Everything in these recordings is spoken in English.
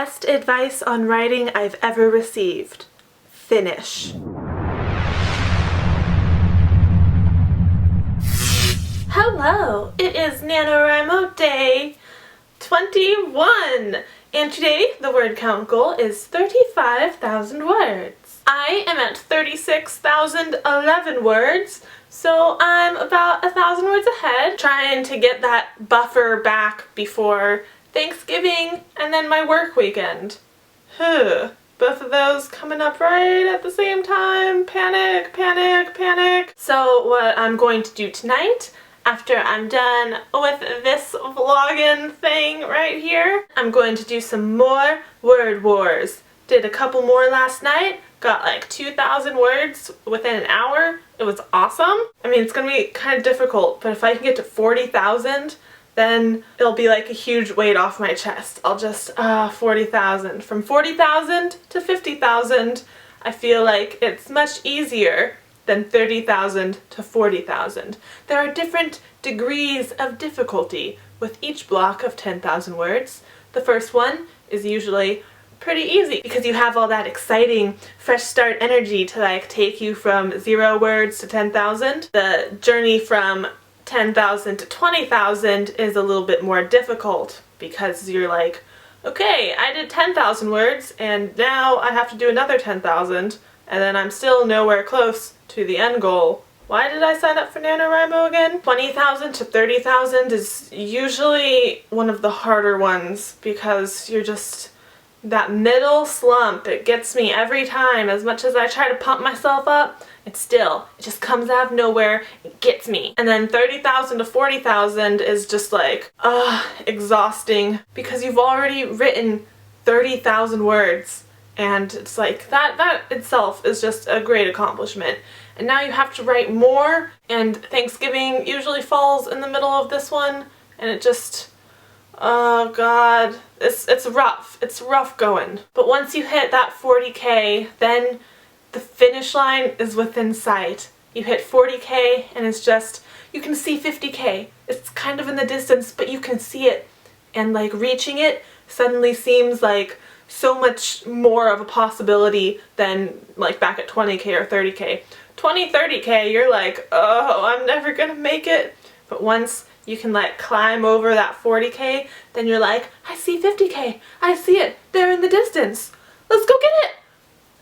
best advice on writing I've ever received. Finish. Hello! It is NaNoWriMo day 21! And today the word count goal is 35,000 words. I am at 36,011 words, so I'm about 1,000 words ahead, trying to get that buffer back before Thanksgiving and then my work weekend. Both of those coming up right at the same time. Panic, panic, panic. So what I'm going to do tonight, after I'm done with this vlogging thing right here, I'm going to do some more word wars. Did a couple more last night, got like 2,000 words within an hour. It was awesome. I mean, it's gonna be kind of difficult, but if I can get to 40,000, then it'll be like a huge weight off my chest. I'll just, 40,000. From 40,000 to 50,000, I feel like it's much easier than 30,000 to 40,000. There are different degrees of difficulty with each block of 10,000 words. The first one is usually pretty easy because you have all that exciting fresh start energy to like take you from 0 words to 10,000. The journey from 10,000 to 20,000 is a little bit more difficult because you're like, okay, I did 10,000 words and now I have to do another 10,000 and then I'm still nowhere close to the end goal. Why did I sign up for NaNoWriMo again? 20,000 to 30,000 is usually one of the harder ones because you're just that middle slump. It gets me every time. As much as I try to pump myself up, it just comes out of nowhere. It gets me. And then 30,000 to 40,000 is just like, exhausting because you've already written 30,000 words. And it's like, that itself is just a great accomplishment. And now you have to write more, and Thanksgiving usually falls in the middle of this one, and it just, oh god, it's rough. It's rough going. But once you hit that 40K, then the finish line is within sight. You hit 40K and it's just, you can see 50K. It's kind of in the distance, but you can see it. And like reaching it suddenly seems like so much more of a possibility than like back at 20K or 30K. 20, 30K, you're like, oh, I'm never gonna make it. But once you can like climb over that 40K, then you're like, I see 50K. I see it. They're in the distance. Let's go get it.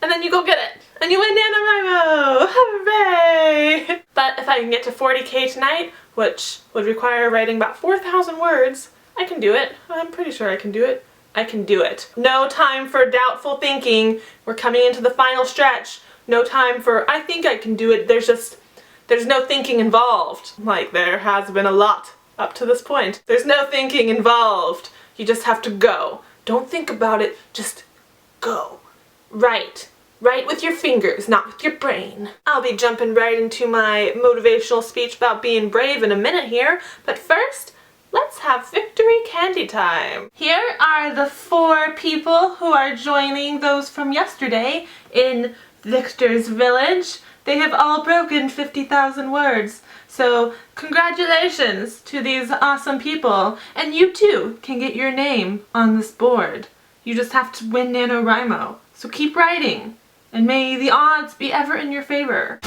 And then you go get it. And you win NaNoWriMo. Hooray! But if I can get to 40K tonight, which would require writing about 4,000 words, I can do it. I'm pretty sure I can do it. I can do it. No time for doubtful thinking. We're coming into the final stretch. No time for, I think I can do it. There's no thinking involved. Like, there has been a lot up to this point. There's no thinking involved. You just have to go. Don't think about it, just go. Write. Write with your fingers, not with your brain. I'll be jumping right into my motivational speech about being brave in a minute here, but first, let's have victory candy time. Here are the 4 people who are joining those from yesterday in Victor's Village. They have all broken 50,000 words. So congratulations to these awesome people. And you too can get your name on this board. You just have to win NaNoWriMo. So keep writing, and may the odds be ever in your favor.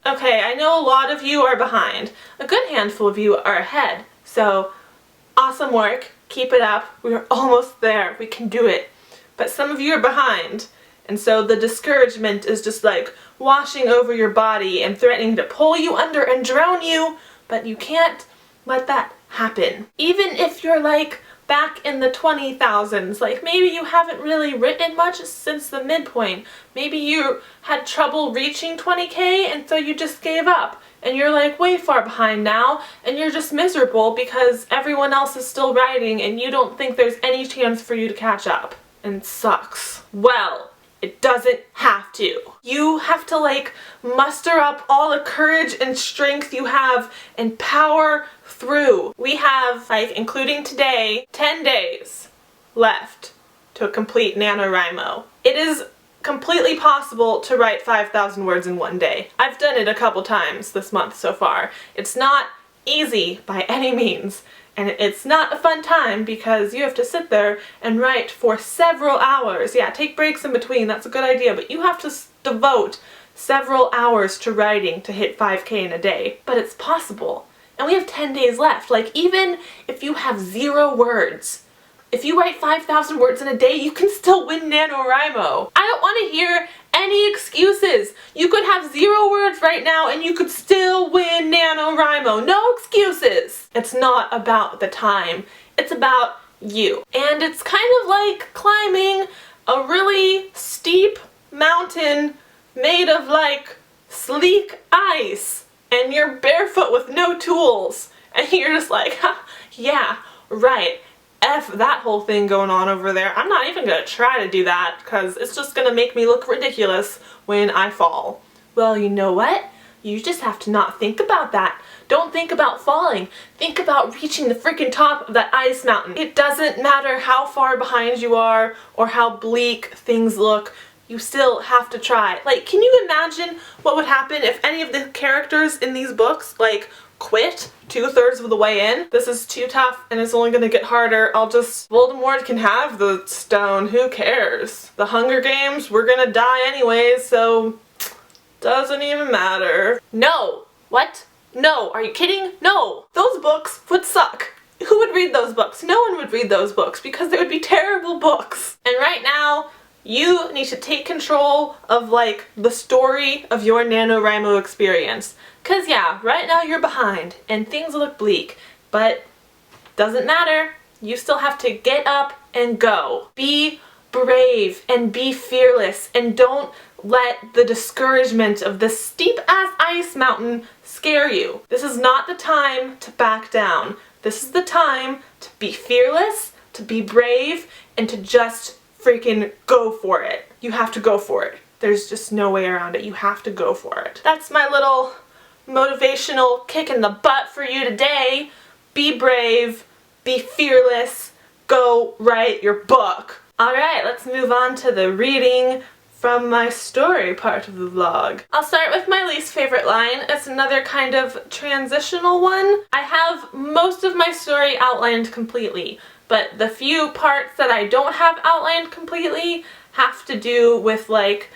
Okay, I know a lot of you are behind. A good handful of you are ahead. So awesome work. Keep it up. We're almost there. We can do it. But some of you are behind. And so the discouragement is just like washing over your body and threatening to pull you under and drown you. But you can't let that happen. Even if you're like back in the 20,000s, like maybe you haven't really written much since the midpoint. Maybe you had trouble reaching 20K and so you just gave up. And you're like way far behind now, and you're just miserable because everyone else is still writing and you don't think there's any chance for you to catch up. And it sucks. Well, it doesn't have to. You have to like muster up all the courage and strength you have and power through. We have, like, including today, 10 days left to complete NaNoWriMo. It is completely possible to write 5,000 words in one day. I've done it a couple times this month so far. It's not easy by any means, And it's not a fun time because you have to sit there and write for several hours. Yeah, take breaks in between, that's a good idea, but you have to devote several hours to writing to hit 5K in a day. But it's possible. And we have 10 days left. Like, even if you have 0 words, if you write 5,000 words in a day, you can still win NaNoWriMo. I don't want to hear any excuses. You could have 0 words right now and you could still win NaNoWriMo. No excuses. It's not about the time. It's about you. And it's kind of like climbing a really steep mountain made of like sleek ice. And you're barefoot with no tools. And you're just like, ha, yeah, right. F that whole thing going on over there. I'm not even gonna try to do that because it's just gonna make me look ridiculous when I fall. Well, you know what? You just have to not think about that. Don't think about falling. Think about reaching the freaking top of that ice mountain. It doesn't matter how far behind you are or how bleak things look. You still have to try. Like, can you imagine what would happen if any of the characters in these books, like, quit 2/3 of the way in? This is too tough and it's only gonna get harder. Voldemort can have the stone, who cares? The Hunger Games, we're gonna die anyways, so doesn't even matter. No! What? No, are you kidding? No! Those books would suck. Who would read those books? No one would read those books because they would be terrible books. And right now, you need to take control of, like, the story of your NaNoWriMo experience. Cause yeah, right now you're behind and things look bleak, but doesn't matter. You still have to get up and go. Be brave and be fearless and don't let the discouragement of this steep-ass ice mountain scare you. This is not the time to back down. This is the time to be fearless, to be brave, and to just freaking go for it. You have to go for it. There's just no way around it. You have to go for it. That's my little motivational kick in the butt for you today. Be brave, be fearless, go write your book. Alright, let's move on to the reading from my story part of the vlog. I'll start with my least favorite line. It's another kind of transitional one. I have most of my story outlined completely, but the few parts that I don't have outlined completely have to do with, like,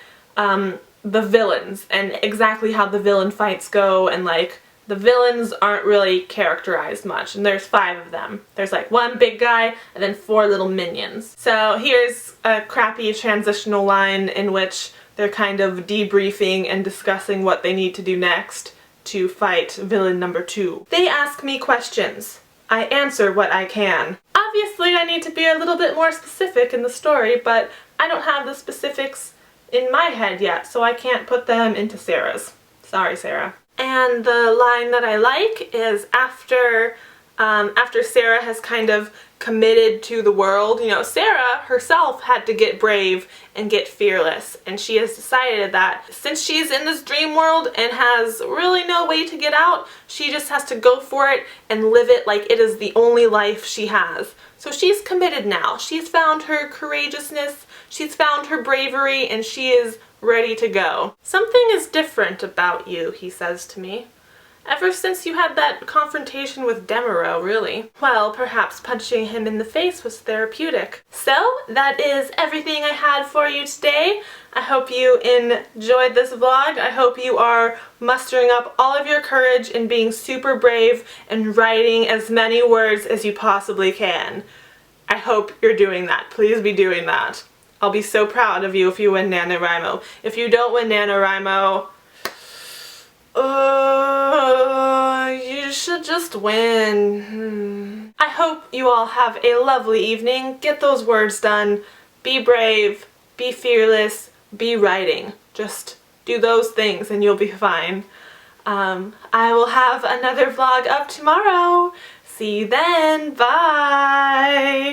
the villains and exactly how the villain fights go, and, like, the villains aren't really characterized much, and there's 5 of them. There's like 1 big guy and then 4 little minions. So here's a crappy transitional line in which they're kind of debriefing and discussing what they need to do next to fight villain number 2. They ask me questions. I answer what I can. Obviously I need to be a little bit more specific in the story, but I don't have the specifics in my head yet, so I can't put them into Sarah's. Sorry, Sarah. And the line that I like is after Sarah has kind of committed to the world. You know, Sarah herself had to get brave and get fearless, and she has decided that since she's in this dream world and has really no way to get out, she just has to go for it and live it like it is the only life she has. So she's committed now. She's found her courageousness, she's found her bravery, and she is ready to go. Something is different about you, he says to me. Ever since you had that confrontation with Demeraux, really. Well, perhaps punching him in the face was therapeutic. So, that is everything I had for you today. I hope you enjoyed this vlog. I hope you are mustering up all of your courage and being super brave and writing as many words as you possibly can. I hope you're doing that. Please be doing that. I'll be so proud of you if you win NaNoWriMo. If you don't win NaNoWriMo, you should just win. I hope you all have a lovely evening. Get those words done. Be brave, be fearless, be writing. Just do those things and you'll be fine. I will have another vlog up tomorrow. See you then. Bye!